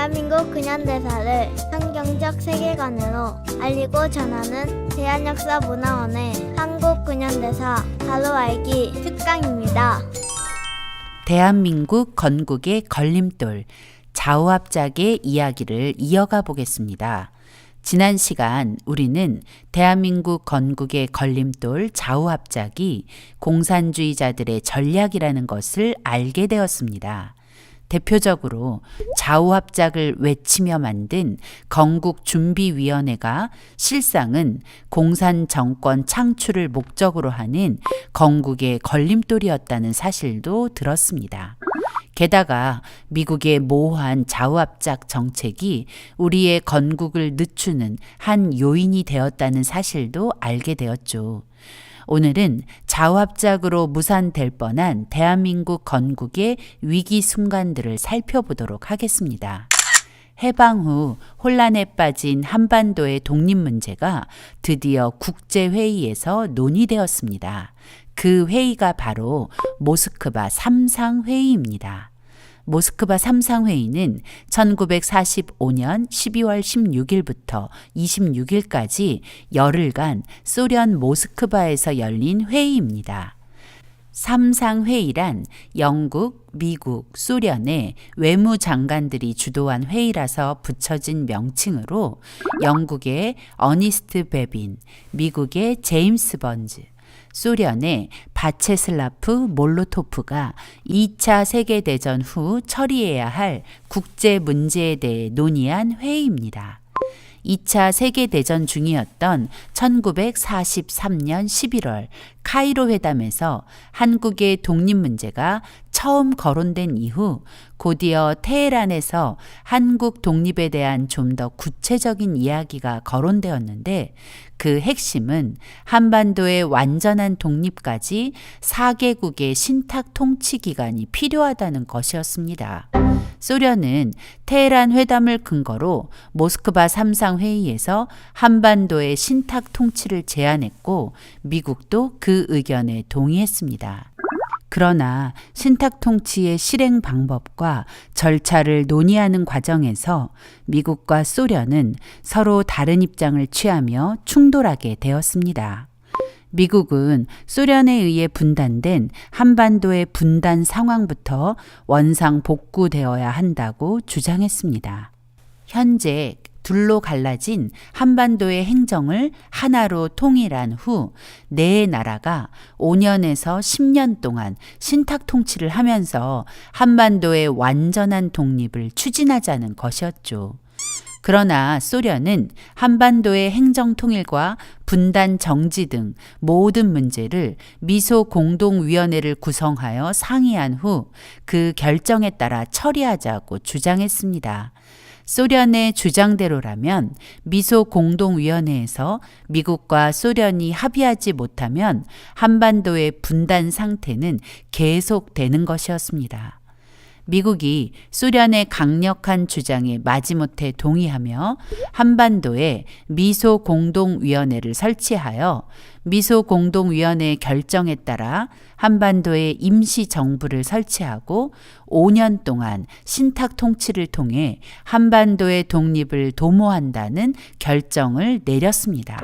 대한민국 근현대사를 환경적 세계관으로 알리고 전하는 대한역사문화원의 한국 근현대사 바로 알기 특강입니다. 대한민국 건국의 걸림돌, 좌우합작의 이야기를 이어가 보겠습니다. 지난 시간 우리는 대한민국 건국의 걸림돌 좌우합작이 공산주의자들의 전략이라는 것을 알게 되었습니다. 대표적으로 좌우합작을 외치며 만든 건국준비위원회가 실상은 공산정권 창출을 목적으로 하는 건국의 걸림돌이었다는 사실도 들었습니다. 게다가 미국의 모호한 좌우합작 정책이 우리의 건국을 늦추는 한 요인이 되었다는 사실도 알게 되었죠. 오늘은 좌우합작으로 무산될 뻔한 대한민국 건국의 위기 순간들을 살펴보도록 하겠습니다. 해방 후 혼란에 빠진 한반도의 독립 문제가 드디어 국제회의에서 논의되었습니다. 그 회의가 바로 모스크바 3상 회의입니다. 모스크바 3상 회의는 1945년 12월 16일부터 26일까지 열흘간 소련 모스크바에서 열린 회의입니다. 3상 회의란 영국, 미국, 소련의 외무장관들이 주도한 회의라서 붙여진 명칭으로 영국의 어니스트 베빈, 미국의 제임스 번즈, 소련의 바체슬라프 몰로토프가 2차 세계대전 후 처리해야 할 국제 문제에 대해 논의한 회의입니다. 2차 세계대전 중이었던 1943년 11월 카이로 회담에서 한국의 독립 문제가 처음 거론된 이후 곧이어 테헤란에서 한국 독립에 대한 좀 더 구체적인 이야기가 거론되었는데 그 핵심은 한반도의 완전한 독립까지 4개국의 신탁 통치 기간이 필요하다는 것이었습니다. 소련은 테헤란 회담을 근거로 모스크바 3상 회의에서 한반도의 신탁 통치를 제안했고 미국도 그 의견에 동의했습니다. 그러나 신탁 통치의 실행 방법과 절차를 논의하는 과정에서 미국과 소련은 서로 다른 입장을 취하며 충돌하게 되었습니다. 미국은 소련에 의해 분단된 한반도의 분단 상황부터 원상 복구되어야 한다고 주장했습니다. 현재 둘로 갈라진 한반도의 행정을 하나로 통일한 후 네 나라가 5년에서 10년 동안 신탁 통치를 하면서 한반도의 완전한 독립을 추진하자는 것이었죠. 그러나 소련은 한반도의 행정 통일과 분단 정지 등 모든 문제를 미소 공동위원회를 구성하여 상의한 후 그 결정에 따라 처리하자고 주장했습니다. 소련의 주장대로라면 미소 공동위원회에서 미국과 소련이 합의하지 못하면 한반도의 분단 상태는 계속되는 것이었습니다. 미국이 소련의 강력한 주장에 마지못해 동의하며 한반도에 미소 공동위원회를 설치하여 미소 공동위원회의 결정에 따라 한반도에 임시정부를 설치하고 5년 동안 신탁 통치를 통해 한반도의 독립을 도모한다는 결정을 내렸습니다.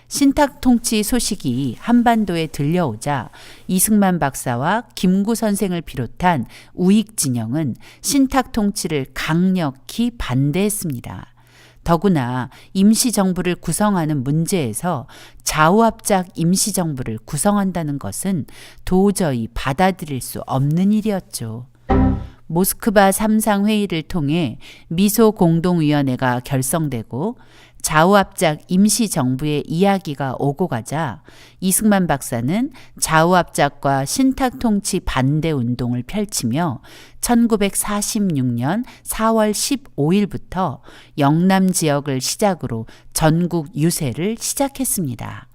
신탁 통치 소식이 한반도에 들려오자 이승만 박사와 김구 선생을 비롯한 우익 진영은 신탁 통치를 강력히 반대했습니다. 더구나 임시정부를 구성하는 문제에서 좌우합작 임시정부를 구성한다는 것은 도저히 받아들일 수 없는 일이었죠. 모스크바 3상 회의를 통해 미소 공동위원회가 결성되고 좌우합작 임시정부의 이야기가 오고 가자 이승만 박사는 좌우합작과 신탁통치 반대 운동을 펼치며 1946년 4월 15일부터 영남 지역을 시작으로 전국 유세를 시작했습니다.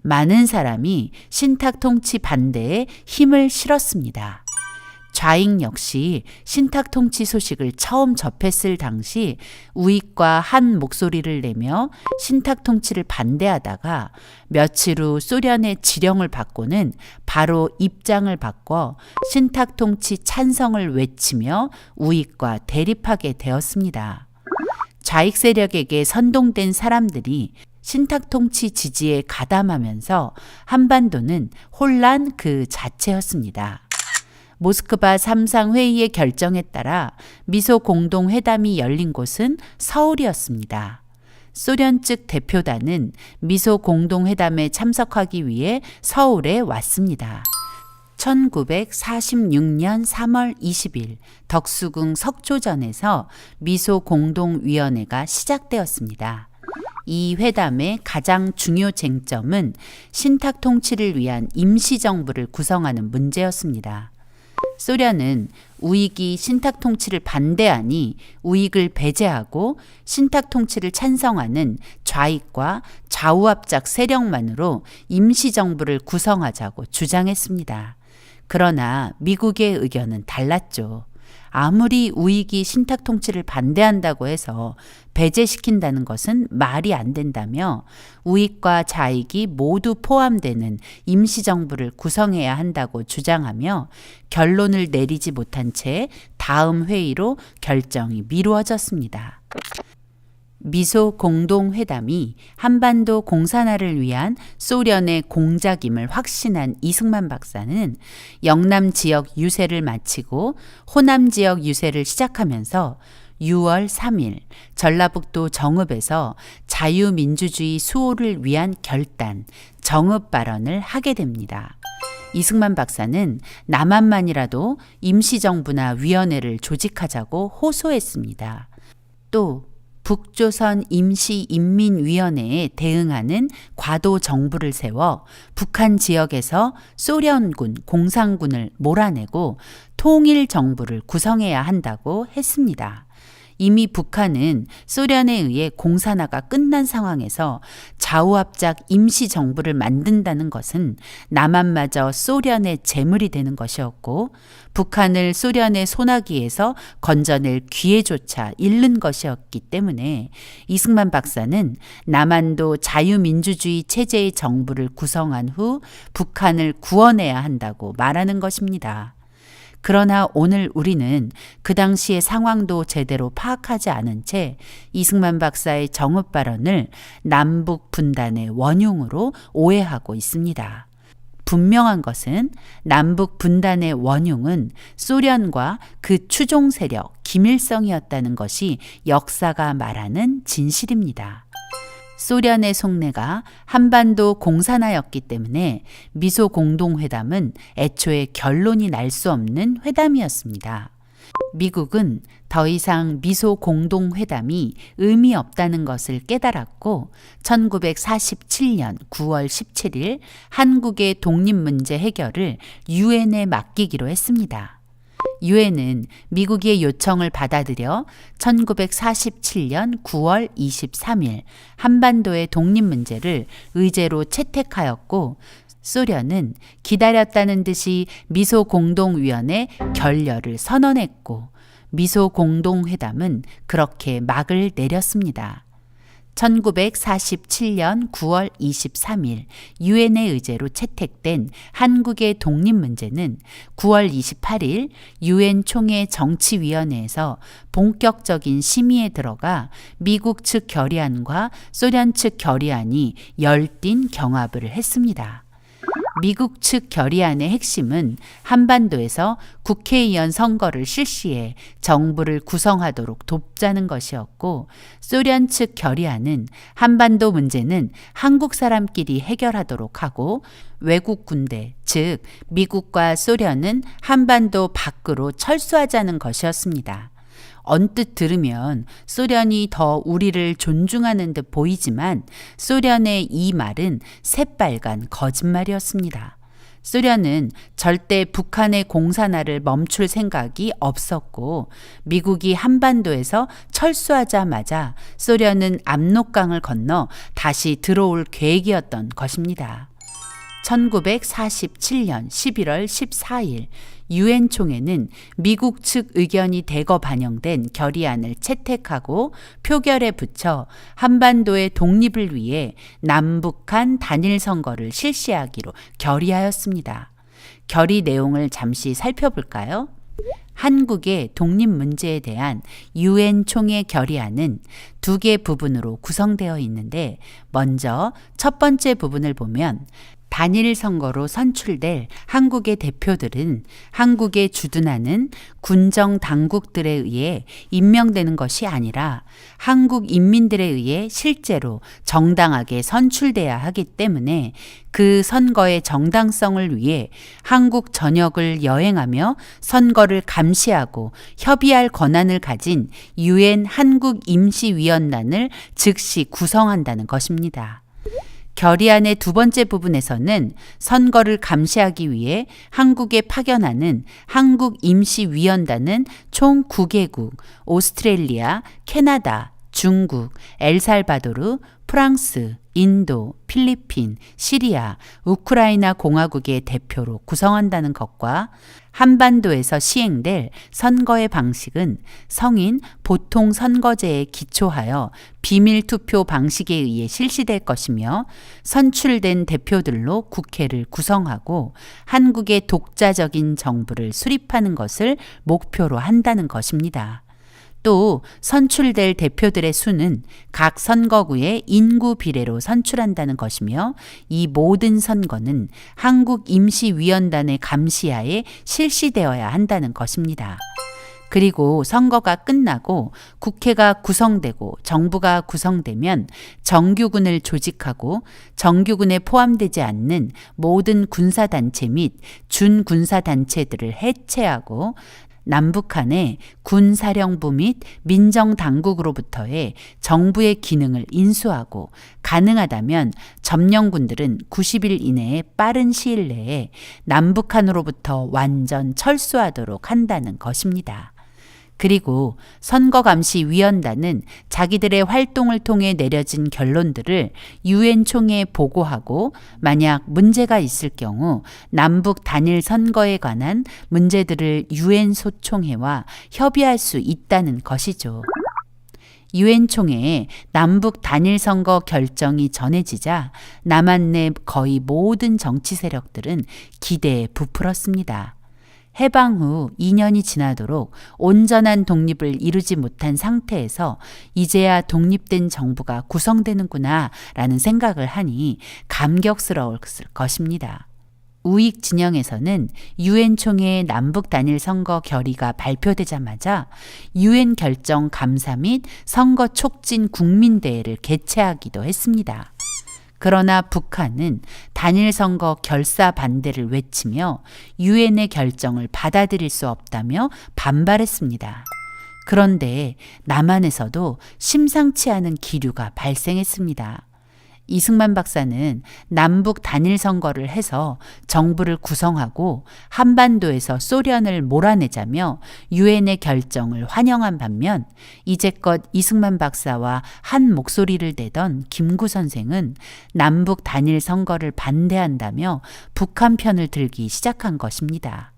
많은 사람이 신탁통치 반대에 힘을 실었습니다. 좌익 역시 신탁 통치 소식을 처음 접했을 당시 우익과 한 목소리를 내며 신탁 통치를 반대하다가 며칠 후 소련의 지령을 받고는 바로 입장을 바꿔 신탁 통치 찬성을 외치며 우익과 대립하게 되었습니다. 좌익 세력에게 선동된 사람들이 신탁 통치 지지에 가담하면서 한반도는 혼란 그 자체였습니다. 모스크바 3상 회의의 결정에 따라 미소 공동회담이 열린 곳은 서울이었습니다. 소련 측 대표단은 미소 공동회담에 참석하기 위해 서울에 왔습니다. 1946년 3월 20일 덕수궁 석조전에서 미소 공동위원회가 시작되었습니다. 이 회담의 가장 중요 쟁점은 신탁 통치를 위한 임시정부를 구성하는 문제였습니다. 소련은 우익이 신탁 통치를 반대하니 우익을 배제하고 신탁 통치를 찬성하는 좌익과 좌우합작 세력만으로 임시정부를 구성하자고 주장했습니다. 그러나 미국의 의견은 달랐죠. 아무리 우익이 신탁 통치를 반대한다고 해서 배제시킨다는 것은 말이 안 된다며 우익과 좌익이 모두 포함되는 임시정부를 구성해야 한다고 주장하며 결론을 내리지 못한 채 다음 회의로 결정이 미루어졌습니다. 미소 공동회담이 한반도 공산화를 위한 소련의 공작임을 확신한 이승만 박사는 영남 지역 유세를 마치고 호남 지역 유세를 시작하면서 6월 3일 전라북도 정읍에서 자유민주주의 수호를 위한 결단, 정읍 발언을 하게 됩니다. 이승만 박사는 남한만이라도 임시정부나 위원회를 조직하자고 호소했습니다. 또 북조선 임시인민위원회에 대응하는 과도 정부를 세워 북한 지역에서 소련군, 공산군을 몰아내고 통일 정부를 구성해야 한다고 했습니다. 이미 북한은 소련에 의해 공산화가 끝난 상황에서 좌우합작 임시정부를 만든다는 것은 남한마저 소련의 재물이 되는 것이었고 북한을 소련의 소나기에서 건져낼 기회조차 잃는 것이었기 때문에 이승만 박사는 남한도 자유민주주의 체제의 정부를 구성한 후 북한을 구원해야 한다고 말하는 것입니다. 그러나 오늘 우리는 그 당시의 상황도 제대로 파악하지 않은 채 이승만 박사의 정읍 발언을 남북 분단의 원흉으로 오해하고 있습니다. 분명한 것은 남북 분단의 원흉은 소련과 그 추종 세력 김일성이었다는 것이 역사가 말하는 진실입니다. 소련의 속내가 한반도 공산화였기 때문에 미소 공동회담은 애초에 결론이 날 수 없는 회담이었습니다. 미국은 더 이상 미소 공동회담이 의미 없다는 것을 깨달았고 1947년 9월 17일 한국의 독립문제 해결을 유엔에 맡기기로 했습니다. 유엔은 미국의 요청을 받아들여 1947년 9월 23일 한반도의 독립 문제를 의제로 채택하였고 소련은 기다렸다는 듯이 미소 공동위원회 결렬을 선언했고 미소 공동회담은 그렇게 막을 내렸습니다. 1947년 9월 23일 유엔의 의제로 채택된 한국의 독립 문제는 9월 28일 유엔 총회 정치위원회에서 본격적인 심의에 들어가 미국 측 결의안과 소련 측 결의안이 열띤 경합을 했습니다. 미국 측 결의안의 핵심은 한반도에서 국회의원 선거를 실시해 정부를 구성하도록 돕자는 것이었고 소련 측 결의안은 한반도 문제는 한국 사람끼리 해결하도록 하고 외국 군대, 즉 미국과 소련은 한반도 밖으로 철수하자는 것이었습니다. 언뜻 들으면 소련이 더 우리를 존중하는 듯 보이지만 소련의 이 말은 새빨간 거짓말이었습니다. 소련은 절대 북한의 공산화를 멈출 생각이 없었고 미국이 한반도에서 철수하자마자 소련은 압록강을 건너 다시 들어올 계획이었던 것입니다. 1947년 11월 14일 유엔 총회는 미국 측 의견이 대거 반영된 결의안을 채택하고 표결에 붙여 한반도의 독립을 위해 남북한 단일 선거를 실시하기로 결의하였습니다. 결의 내용을 잠시 살펴볼까요? 한국의 독립 문제에 대한 유엔 총회 결의안은 두 개 부분으로 구성되어 있는데, 먼저 첫 번째 부분을 보면 단일 선거로 선출될 한국의 대표들은 한국에 주둔하는 군정 당국들에 의해 임명되는 것이 아니라 한국 인민들에 의해 실제로 정당하게 선출돼야 하기 때문에 그 선거의 정당성을 위해 한국 전역을 여행하며 선거를 감시하고 협의할 권한을 가진 유엔 한국임시위원단을 즉시 구성한다는 것입니다. 결의안의 두 번째 부분에서는 선거를 감시하기 위해 한국에 파견하는 한국임시위원단은 총 9개국, 오스트레일리아, 캐나다, 중국, 엘살바도르, 프랑스, 인도, 필리핀, 시리아, 우크라이나 공화국의 대표로 구성한다는 것과 한반도에서 시행될 선거의 방식은 성인 보통 선거제에 기초하여 비밀투표 방식에 의해 실시될 것이며, 선출된 대표들로 국회를 구성하고 한국의 독자적인 정부를 수립하는 것을 목표로 한다는 것입니다. 또 선출될 대표들의 수는 각 선거구의 인구 비례로 선출한다는 것이며, 이 모든 선거는 한국임시위원단의 감시하에 실시되어야 한다는 것입니다. 그리고 선거가 끝나고 국회가 구성되고 정부가 구성되면 정규군을 조직하고 정규군에 포함되지 않는 모든 군사단체 및 준군사단체들을 해체하고 남북한의 군사령부 및 민정당국으로부터의 정부의 기능을 인수하고, 가능하다면 점령군들은 90일 이내에 빠른 시일 내에 남북한으로부터 완전 철수하도록 한다는 것입니다. 그리고 선거감시위원단은 자기들의 활동을 통해 내려진 결론들을 유엔 총회에 보고하고, 만약 문제가 있을 경우 남북 단일 선거에 관한 문제들을 유엔 소총회와 협의할 수 있다는 것이죠. 유엔 총회에 남북 단일 선거 결정이 전해지자 남한 내 거의 모든 정치 세력들은 기대에 부풀었습니다. 해방 후 2년이 지나도록 온전한 독립을 이루지 못한 상태에서 이제야 독립된 정부가 구성되는구나 라는 생각을 하니 감격스러웠을 것입니다. 우익 진영에서는 유엔 총회의 남북 단일 선거 결의가 발표되자마자 유엔 결정 감사 및 선거 촉진 국민대회를 개최하기도 했습니다. 그러나 북한은 단일 선거 결사 반대를 외치며 유엔의 결정을 받아들일 수 없다며 반발했습니다. 그런데 남한에서도 심상치 않은 기류가 발생했습니다. 이승만 박사는 남북 단일 선거를 해서 정부를 구성하고 한반도에서 소련을 몰아내자며 유엔의 결정을 환영한 반면, 이제껏 이승만 박사와 한 목소리를 내던 김구 선생은 남북 단일 선거를 반대한다며 북한 편을 들기 시작한 것입니다.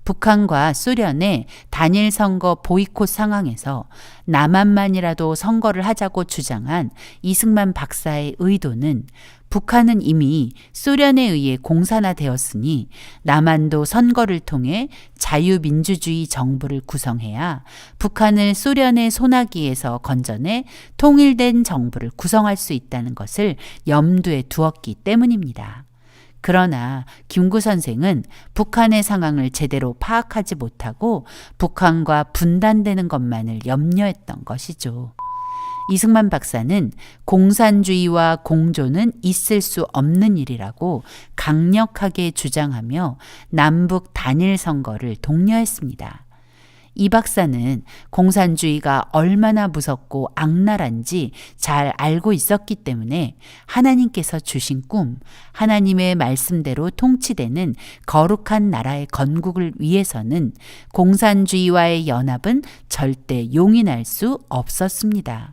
북한과 소련의 단일 선거 보이콧 상황에서 남한만이라도 선거를 하자고 주장한 이승만 박사의 의도는, 북한은 이미 소련에 의해 공산화되었으니 남한도 선거를 통해 자유민주주의 정부를 구성해야 북한을 소련의 소나기에서 건져내 통일된 정부를 구성할 수 있다는 것을 염두에 두었기 때문입니다. 그러나 김구 선생은 북한의 상황을 제대로 파악하지 못하고 북한과 분단되는 것만을 염려했던 것이죠. 이승만 박사는 공산주의와 공조는 있을 수 없는 일이라고 강력하게 주장하며 남북 단일 선거를 독려했습니다. 이 박사는 공산주의가 얼마나 무섭고 악랄한지 잘 알고 있었기 때문에 하나님께서 주신 꿈, 하나님의 말씀대로 통치되는 거룩한 나라의 건국을 위해서는 공산주의와의 연합은 절대 용인할 수 없었습니다.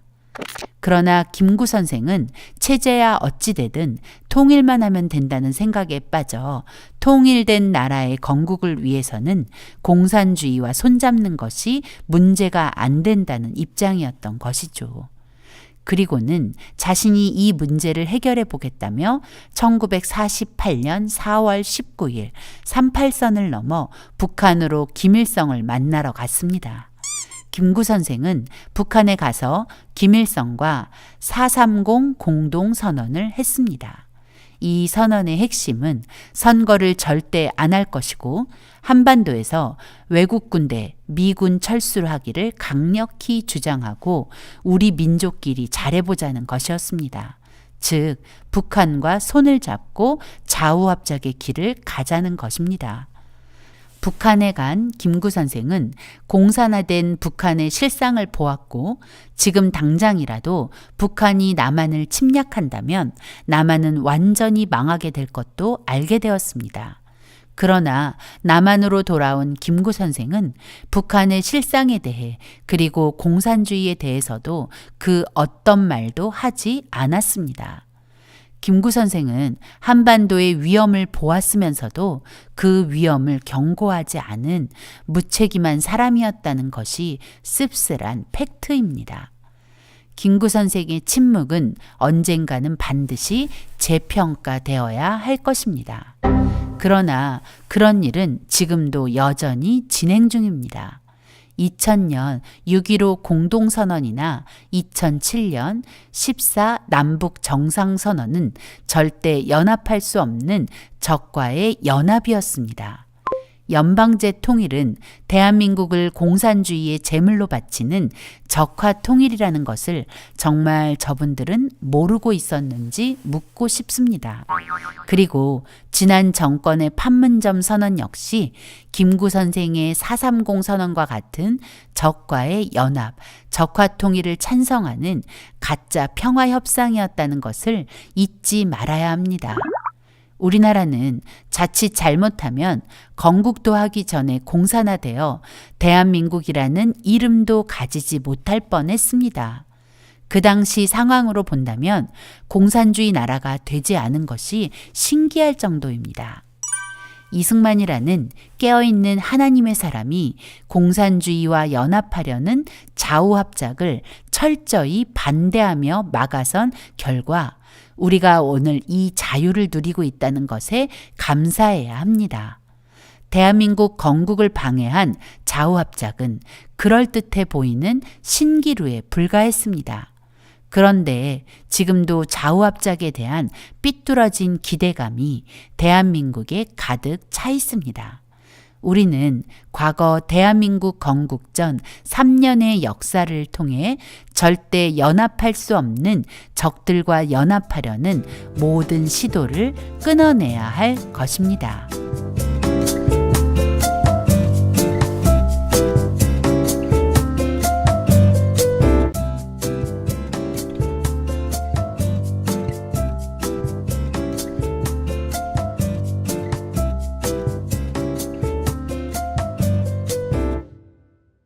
그러나 김구 선생은 체제야 어찌되든 통일만 하면 된다는 생각에 빠져 통일된 나라의 건국을 위해서는 공산주의와 손잡는 것이 문제가 안 된다는 입장이었던 것이죠. 그리고는 자신이 이 문제를 해결해 보겠다며 1948년 4월 19일 38선을 넘어 북한으로 김일성을 만나러 갔습니다. 김구 선생은 북한에 가서 김일성과 430 공동선언을 했습니다. 이 선언의 핵심은 선거를 절대 안 할 것이고 한반도에서 외국 군대, 미군 철수를 하기를 강력히 주장하고 우리 민족끼리 잘해보자는 것이었습니다. 즉, 북한과 손을 잡고 좌우합작의 길을 가자는 것입니다. 북한에 간 김구 선생은 공산화된 북한의 실상을 보았고 지금 당장이라도 북한이 남한을 침략한다면 남한은 완전히 망하게 될 것도 알게 되었습니다. 그러나 남한으로 돌아온 김구 선생은 북한의 실상에 대해 그리고 공산주의에 대해서도 그 어떤 말도 하지 않았습니다. 김구 선생은 한반도의 위험을 보았으면서도 그 위험을 경고하지 않은 무책임한 사람이었다는 것이 씁쓸한 팩트입니다. 김구 선생의 침묵은 언젠가는 반드시 재평가되어야 할 것입니다. 그러나 그런 일은 지금도 여전히 진행 중입니다. 2000년 6.15 공동선언이나 2007년 14 남북 정상선언은 절대 연합할 수 없는 적과의 연합이었습니다. 연방제 통일은 대한민국을 공산주의의 제물로 바치는 적화 통일이라는 것을 정말 저분들은 모르고 있었는지 묻고 싶습니다. 그리고 지난 정권의 판문점 선언 역시 김구 선생의 430 선언과 같은 적과의 연합, 적화 통일을 찬성하는 가짜 평화 협상이었다는 것을 잊지 말아야 합니다. 우리나라는 자칫 잘못하면 건국도 하기 전에 공산화되어 대한민국이라는 이름도 가지지 못할 뻔했습니다. 그 당시 상황으로 본다면 공산주의 나라가 되지 않은 것이 신기할 정도입니다. 이승만이라는 깨어있는 하나님의 사람이 공산주의와 연합하려는 좌우합작을 철저히 반대하며 막아선 결과 우리가 오늘 이 자유를 누리고 있다는 것에 감사해야 합니다. 대한민국 건국을 방해한 좌우합작은 그럴듯해 보이는 신기루에 불과했습니다. 그런데 지금도 좌우합작에 대한 삐뚤어진 기대감이 대한민국에 가득 차 있습니다. 우리는 과거 대한민국 건국 전 3년의 역사를 통해 절대 연합할 수 없는 적들과 연합하려는 모든 시도를 끊어내야 할 것입니다.